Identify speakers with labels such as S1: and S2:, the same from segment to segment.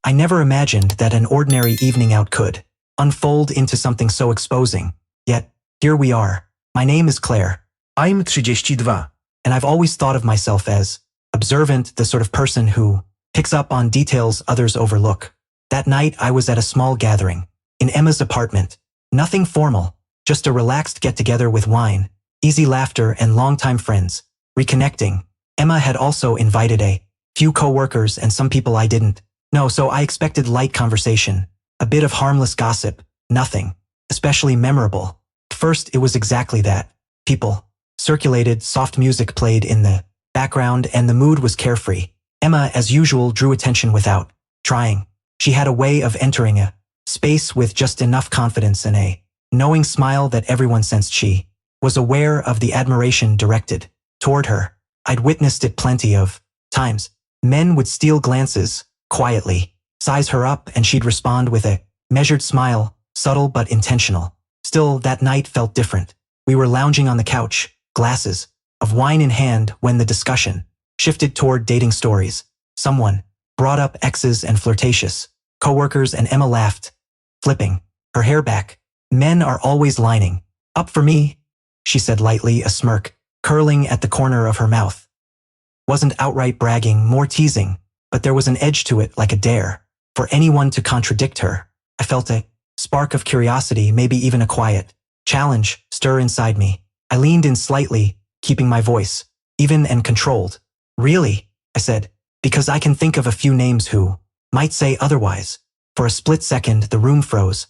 S1: I never imagined that an ordinary evening out could unfold into something so exposing. Yet, here we are. My name is Claire.
S2: I'm 32.
S1: And I've always thought of myself as observant, the sort of person who picks up on details others overlook. That night I was at a small gathering in Emma's apartment. Nothing formal, just a relaxed get-together with wine, easy laughter and longtime friends, reconnecting. Emma had also invited a few co-workers and some people I didn't know, so I expected light conversation, a bit of harmless gossip, nothing especially memorable. First, it was exactly that. People circulated, soft music played in the background, and the mood was carefree. Emma, as usual, drew attention without trying. She had a way of entering a space with just enough confidence and a knowing smile that everyone sensed she was aware of the admiration directed toward her. I'd witnessed it plenty of times. Men would steal glances, quietly, size her up, and she'd respond with a measured smile, subtle but intentional. Still, that night felt different. We were lounging on the couch, glasses of wine in hand, when the discussion shifted toward dating stories. Someone brought up exes and flirtatious coworkers, and Emma laughed, flipping her hair back. Men are always lining up for me, she said lightly, a smirk curling at the corner of her mouth. Wasn't outright bragging, more teasing, but there was an edge to it, like a dare for anyone to contradict her. I felt a spark of curiosity, maybe even a quiet challenge, stir inside me. I leaned in slightly, keeping my voice even and controlled. Really, I said, because I can think of a few names who might say otherwise. For a split second, the room froze.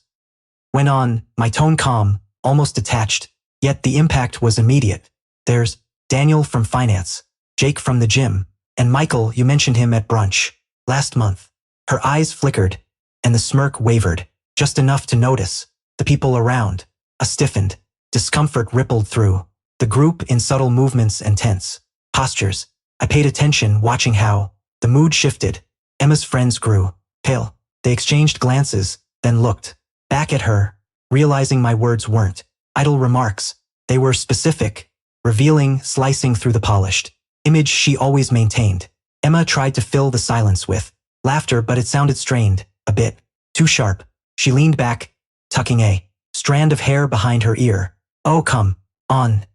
S1: Went on, my tone calm, almost detached, yet the impact was immediate. There's Daniel from finance, Jake from the gym, and Michael, you mentioned him at brunch last month. Her eyes flickered, and the smirk wavered, just enough to notice the people around. A stiffened discomfort rippled through the group in subtle movements and tense postures. I paid attention, watching how the mood shifted. Emma's friends grew pale. They exchanged glances, then looked back at her, realizing my words weren't idle remarks. They were specific, revealing, slicing through the polished image she always maintained. Emma tried to fill the silence with laughter, but it sounded strained, a bit too sharp. She leaned back, tucking a strand of hair behind her ear. Oh, come on,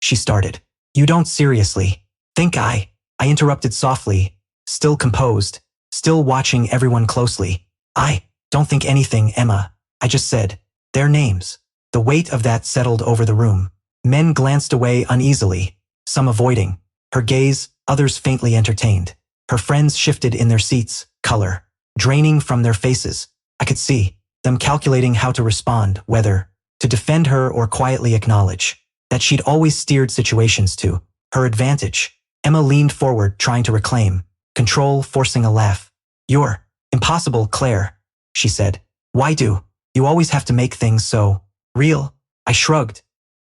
S1: she started. You don't seriously think I interrupted softly, still composed, still watching everyone closely. I don't think anything, Emma. I just said their names. The weight of that settled over the room. Men glanced away uneasily, some avoiding her gaze, others faintly entertained. Her friends shifted in their seats, color draining from their faces. I could see them calculating how to respond, whether to defend her or quietly acknowledge that she'd always steered situations to her advantage. Emma leaned forward, trying to reclaim control, forcing a laugh. You're impossible, Claire, she said. Why do you always have to make things so real? I shrugged,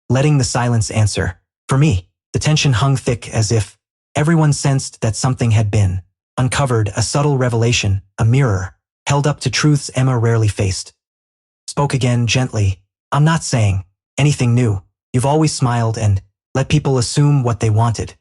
S1: letting the silence answer. For me, the tension hung thick, as if everyone sensed that something had been uncovered, a subtle revelation, a mirror held up to truths Emma rarely faced. Spoke again gently. I'm not saying anything new. You've always smiled and let people assume what they wanted.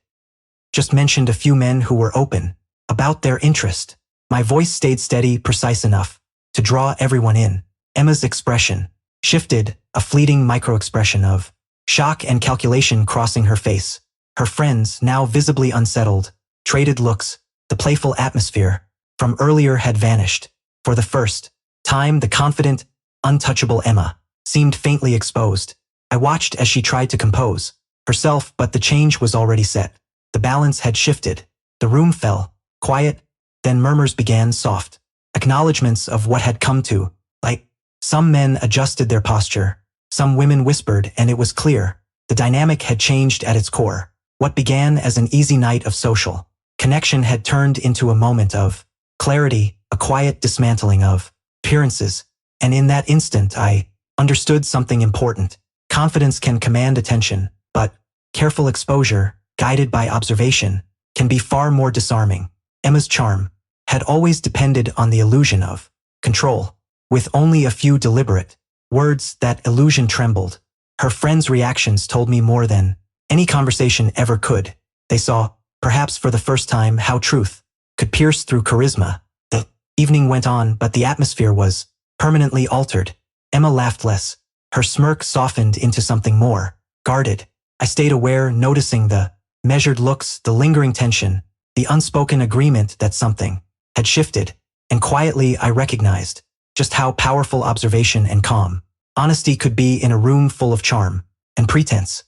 S1: Just mentioned a few men who were open about their interest. My voice stayed steady, precise enough to draw everyone in. Emma's expression shifted, a fleeting micro-expression of shock and calculation crossing her face. Her friends, now visibly unsettled, traded looks. The playful atmosphere from earlier had vanished. For the first time, the confident, untouchable Emma seemed faintly exposed. I watched as she tried to compose herself, but the change was already set. The balance had shifted. The room fell quiet, then murmurs began, soft acknowledgments of what had come to light. Some men adjusted their posture, some women whispered, and it was clear the dynamic had changed at its core. What began as an easy night of social connection had turned into a moment of clarity, a quiet dismantling of appearances. And in that instant, I understood something important. Confidence can command attention, but careful exposure, guided by observation, can be far more disarming. Emma's charm had always depended on the illusion of control. With only a few deliberate words, that illusion trembled. Her friends' reactions told me more than any conversation ever could. They saw, perhaps for the first time, how truth could pierce through charisma. The Evening went on, but the atmosphere was permanently altered. Emma laughed less. Her smirk softened into something more guarded. I stayed aware, noticing the measured looks, the lingering tension, the unspoken agreement that something had shifted, and quietly I recognized just how powerful observation and calm honesty could be in a room full of charm and pretense.